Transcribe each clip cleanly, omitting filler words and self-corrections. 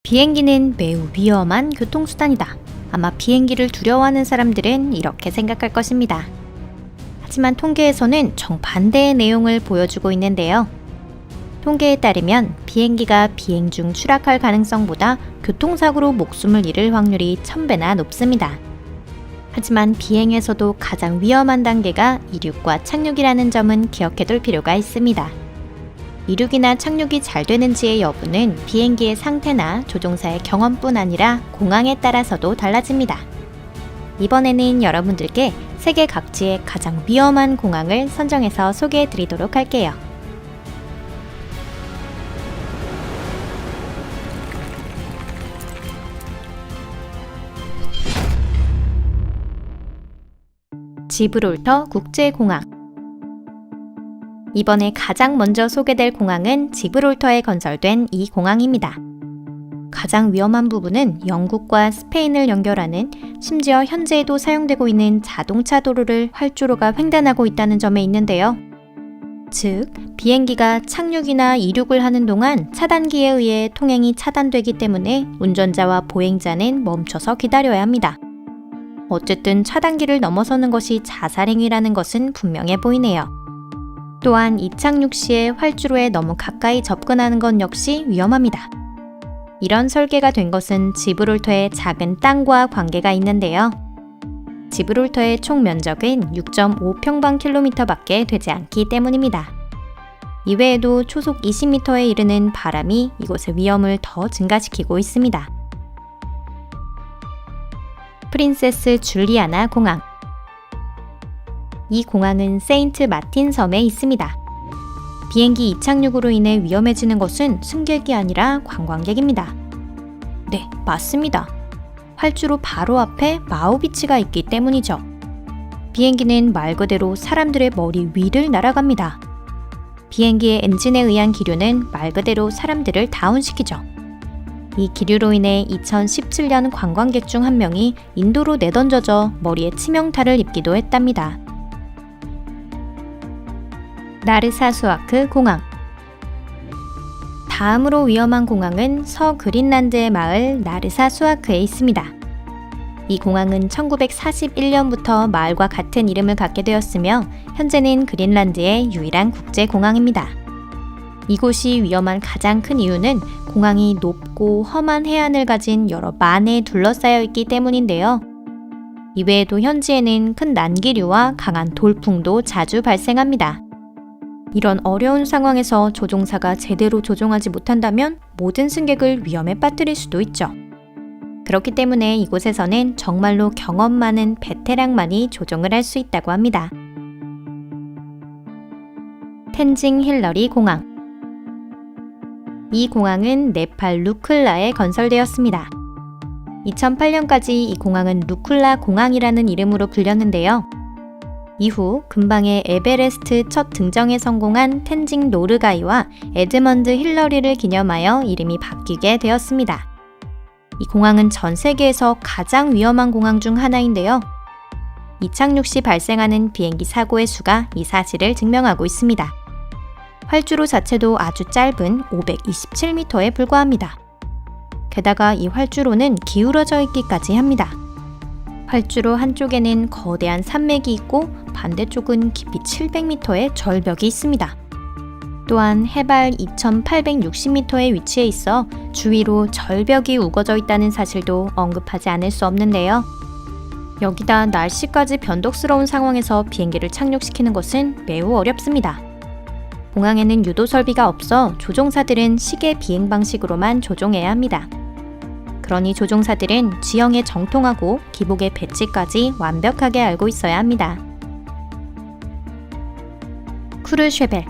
비행기는 매우 위험한 교통수단이다. 아마 비행기를 두려워하는 사람들은 이렇게 생각할 것입니다. 하지만 통계에서는 정반대의 내용을 보여주고 있는데요. 통계에 따르면 비행기가 비행 중 추락할 가능성보다 교통사고로 목숨을 잃을 확률이 1000배나 높습니다. 하지만 비행에서도 가장 위험한 단계가 이륙과 착륙이라는 점은 기억해둘 필요가 있습니다. 이륙이나 착륙이 잘 되는지의 여부는 비행기의 상태나 조종사의 경험뿐 아니라 공항에 따라서도 달라집니다. 이번에는 여러분들께 세계 각지의 가장 위험한 공항을 선정해서 소개해 드리도록 할게요. 지브롤터 국제공항. 이번에 가장 먼저 소개될 공항은 지브롤터에 건설된 이 공항입니다. 가장 위험한 부분은 영국과 스페인을 연결하는, 심지어 현재에도 사용되고 있는 자동차 도로를 활주로가 횡단하고 있다는 점에 있는데요. 즉, 비행기가 착륙이나 이륙을 하는 동안 차단기에 의해 통행이 차단되기 때문에 운전자와 보행자는 멈춰서 기다려야 합니다. 어쨌든 차단기를 넘어서는 것이 자살행위라는 것은 분명해 보이네요. 또한 이착륙 시에 활주로에 너무 가까이 접근하는 것 역시 위험합니다. 이런 설계가 된 것은 지브롤터의 작은 땅과 관계가 있는데요. 지브롤터의 총 면적은 6.5평방킬로미터밖에 되지 않기 때문입니다. 이외에도 초속 20m에 이르는 바람이 이곳의 위험을 더 증가시키고 있습니다. 프린세스 줄리아나 공항. 이 공항은 세인트 마틴 섬에 있습니다. 비행기 이착륙으로 인해 위험해지는 것은 승객이 아니라 관광객입니다. 네, 맞습니다. 활주로 바로 앞에 마우비치가 있기 때문이죠. 비행기는 말 그대로 사람들의 머리 위를 날아갑니다. 비행기의 엔진에 의한 기류는 말 그대로 사람들을 다운시키죠. 이 기류로 인해 2017년 관광객 중 한 명이 인도로 내던져져 머리에 치명타를 입기도 했답니다. 나르사수아크 공항. 다음으로 위험한 공항은 서그린란드의 마을 나르사수아크에 있습니다. 이 공항은 1941년부터 마을과 같은 이름을 갖게 되었으며 현재는 그린란드의 유일한 국제공항입니다. 이곳이 위험한 가장 큰 이유는 공항이 높고 험한 해안을 가진 여러 만에 둘러싸여 있기 때문인데요. 이외에도 현지에는 큰 난기류와 강한 돌풍도 자주 발생합니다. 이런 어려운 상황에서 조종사가 제대로 조종하지 못한다면 모든 승객을 위험에 빠뜨릴 수도 있죠. 그렇기 때문에 이곳에서는 정말로 경험 많은 베테랑만이 조종을 할 수 있다고 합니다. 텐징 힐러리 공항. 이 공항은 네팔 루클라에 건설되었습니다. 2008년까지 이 공항은 루클라 공항이라는 이름으로 불렸는데요. 이후 근방의 에베레스트 첫 등정에 성공한 텐징 노르가이와 에드먼드 힐러리를 기념하여 이름이 바뀌게 되었습니다. 이 공항은 전 세계에서 가장 위험한 공항 중 하나인데요. 이착륙 시 발생하는 비행기 사고의 수가 이 사실을 증명하고 있습니다. 활주로 자체도 아주 짧은 527m에 불과합니다. 게다가 이 활주로는 기울어져 있기까지 합니다. 활주로 한쪽에는 거대한 산맥이 있고 반대쪽은 깊이 700m의 절벽이 있습니다. 또한 해발 2860m에 위치해 있어 주위로 절벽이 우거져 있다는 사실도 언급하지 않을 수 없는데요. 여기다 날씨까지 변덕스러운 상황에서 비행기를 착륙시키는 것은 매우 어렵습니다. 공항에는 유도 설비가 없어 조종사들은 시계 비행 방식으로만 조종해야 합니다. 그러니 조종사들은 지형에 정통하고 기복의 배치까지 완벽하게 알고 있어야 합니다. 쿠르쉐벨.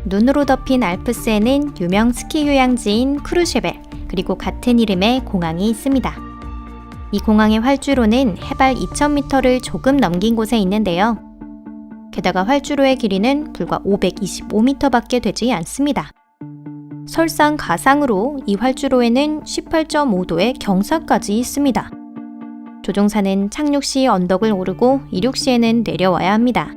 눈으로 덮인 알프스에는 유명 스키 휴양지인 쿠르쉐벨, 그리고 같은 이름의 공항이 있습니다. 이 공항의 활주로는 해발 2000m를 조금 넘긴 곳에 있는데요. 게다가 활주로의 길이는 불과 525m밖에 되지 않습니다. 설상가상으로 이 활주로에는 18.5도의 경사까지 있습니다. 조종사는 착륙 시 언덕을 오르고 이륙 시에는 내려와야 합니다.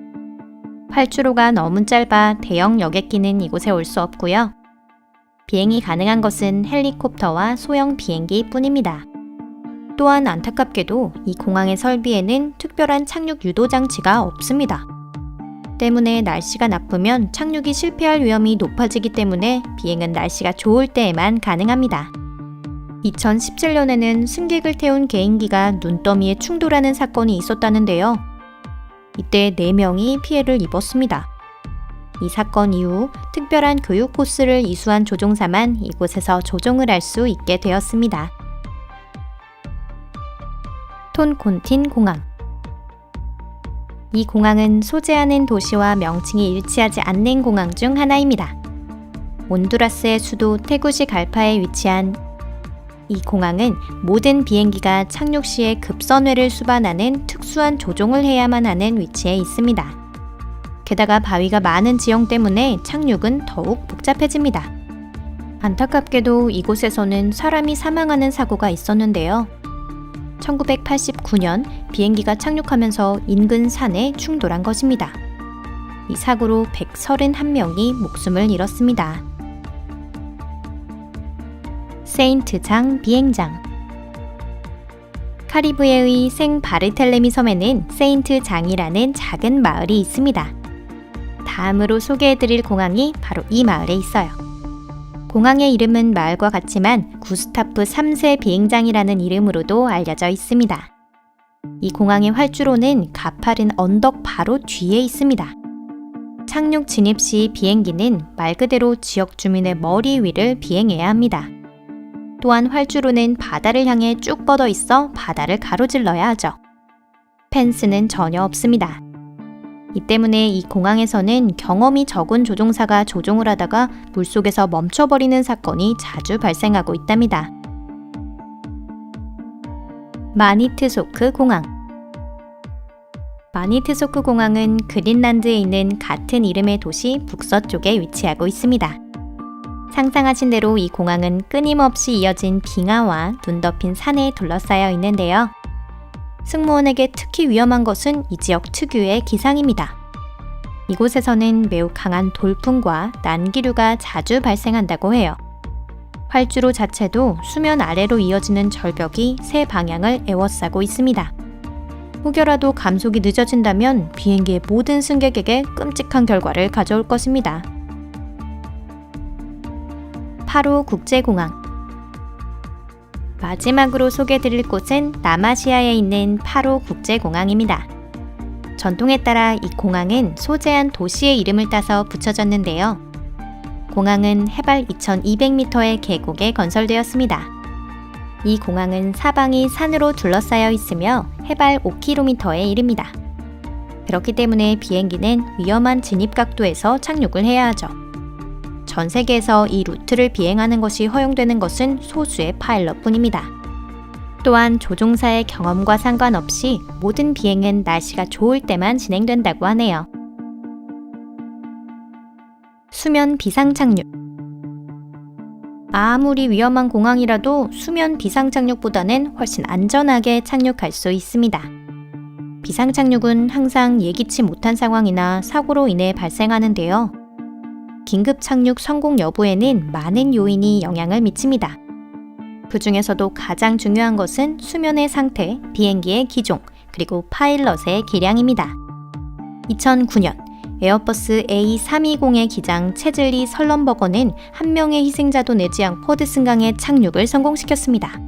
활주로가 너무 짧아 대형 여객기는 이곳에 올 수 없고요. 비행이 가능한 것은 헬리콥터와 소형 비행기 뿐입니다. 또한 안타깝게도 이 공항의 설비에는 특별한 착륙 유도 장치가 없습니다. 때문에 날씨가 나쁘면 착륙이 실패할 위험이 높아지기 때문에 비행은 날씨가 좋을 때에만 가능합니다. 2017년에는 승객을 태운 개인기가 눈더미에 충돌하는 사건이 있었다는데요. 이때 4명이 피해를 입었습니다. 이 사건 이후 특별한 교육 코스를 이수한 조종사만 이곳에서 조종을 할 수 있게 되었습니다. 톤콘틴 공항. 이 공항은 소재하는 도시와 명칭이 일치하지 않는 공항 중 하나입니다. 온두라스의 수도 테구시갈파에 위치한 이 공항은 모든 비행기가 착륙 시에 급선회를 수반하는 특수한 조종을 해야만 하는 위치에 있습니다. 게다가 바위가 많은 지형 때문에 착륙은 더욱 복잡해집니다. 안타깝게도 이곳에서는 사람이 사망하는 사고가 있었는데요. 1989년 비행기가 착륙하면서 인근 산에 충돌한 것입니다. 이 사고로 131명이 목숨을 잃었습니다. 세인트장 비행장. 카리브해의 생 바르텔레미 섬에는 세인트장이라는 작은 마을이 있습니다. 다음으로 소개해드릴 공항이 바로 이 마을에 있어요. 공항의 이름은 마을과 같지만 구스타프 3세 비행장이라는 이름으로도 알려져 있습니다. 이 공항의 활주로는 가파른 언덕 바로 뒤에 있습니다. 착륙 진입 시 비행기는 말 그대로 지역 주민의 머리 위를 비행해야 합니다. 또한 활주로는 바다를 향해 쭉 뻗어 있어 바다를 가로질러야 하죠. 펜스는 전혀 없습니다. 이 때문에 이 공항에서는 경험이 적은 조종사가 조종을 하다가 물속에서 멈춰버리는 사건이 자주 발생하고 있답니다. 마니트소크 공항. 마니트소크 공항은 그린란드에 있는 같은 이름의 도시 북서쪽에 위치하고 있습니다. 상상하신 대로 이 공항은 끊임없이 이어진 빙하와 눈 덮인 산에 둘러싸여 있는데요. 승무원에게 특히 위험한 것은 이 지역 특유의 기상입니다. 이곳에서는 매우 강한 돌풍과 난기류가 자주 발생한다고 해요. 활주로 자체도 수면 아래로 이어지는 절벽이 세 방향을 에워싸고 있습니다. 혹여라도 감속이 늦어진다면 비행기의 모든 승객에게 끔찍한 결과를 가져올 것입니다. 파로 국제공항. 마지막으로 소개해드릴 곳은 남아시아에 있는 파로 국제공항입니다. 전통에 따라 이 공항은 소재한 도시의 이름을 따서 붙여졌는데요. 공항은 해발 2200m의 계곡에 건설되었습니다. 이 공항은 사방이 산으로 둘러싸여 있으며 해발 5km에 이릅니다. 그렇기 때문에 비행기는 위험한 진입 각도에서 착륙을 해야 하죠. 전 세계에서 이 루트를 비행하는 것이 허용되는 것은 소수의 파일럿뿐입니다. 또한 조종사의 경험과 상관없이 모든 비행은 날씨가 좋을 때만 진행된다고 하네요. 수면 비상착륙. 아무리 위험한 공항이라도 수면 비상착륙보다는 훨씬 안전하게 착륙할 수 있습니다. 비상착륙은 항상 예기치 못한 상황이나 사고로 인해 발생하는데요. 긴급 착륙 성공 여부에는 많은 요인이 영향을 미칩니다. 그 중에서도 가장 중요한 것은 수면의 상태, 비행기의 기종, 그리고 파일럿의 기량입니다. 2009년 에어버스 A320의 기장 체즐리 설럼버거는 한 명의 희생자도 내지 않고 허드슨강에 착륙을 성공시켰습니다.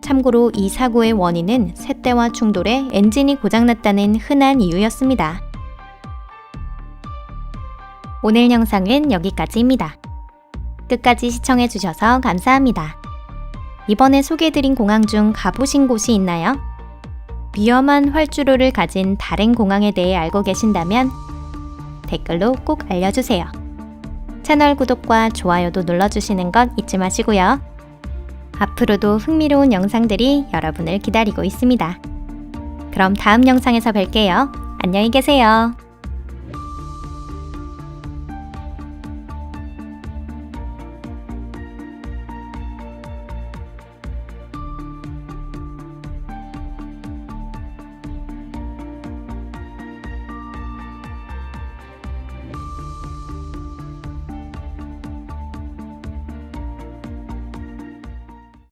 참고로 이 사고의 원인은 새떼와 충돌해 엔진이 고장났다는 흔한 이유였습니다. 오늘 영상은 여기까지입니다. 끝까지 시청해주셔서 감사합니다. 이번에 소개해드린 공항 중 가보신 곳이 있나요? 위험한 활주로를 가진 다른 공항에 대해 알고 계신다면 댓글로 꼭 알려주세요. 채널 구독과 좋아요도 눌러주시는 것 잊지 마시고요. 앞으로도 흥미로운 영상들이 여러분을 기다리고 있습니다. 그럼 다음 영상에서 뵐게요. 안녕히 계세요.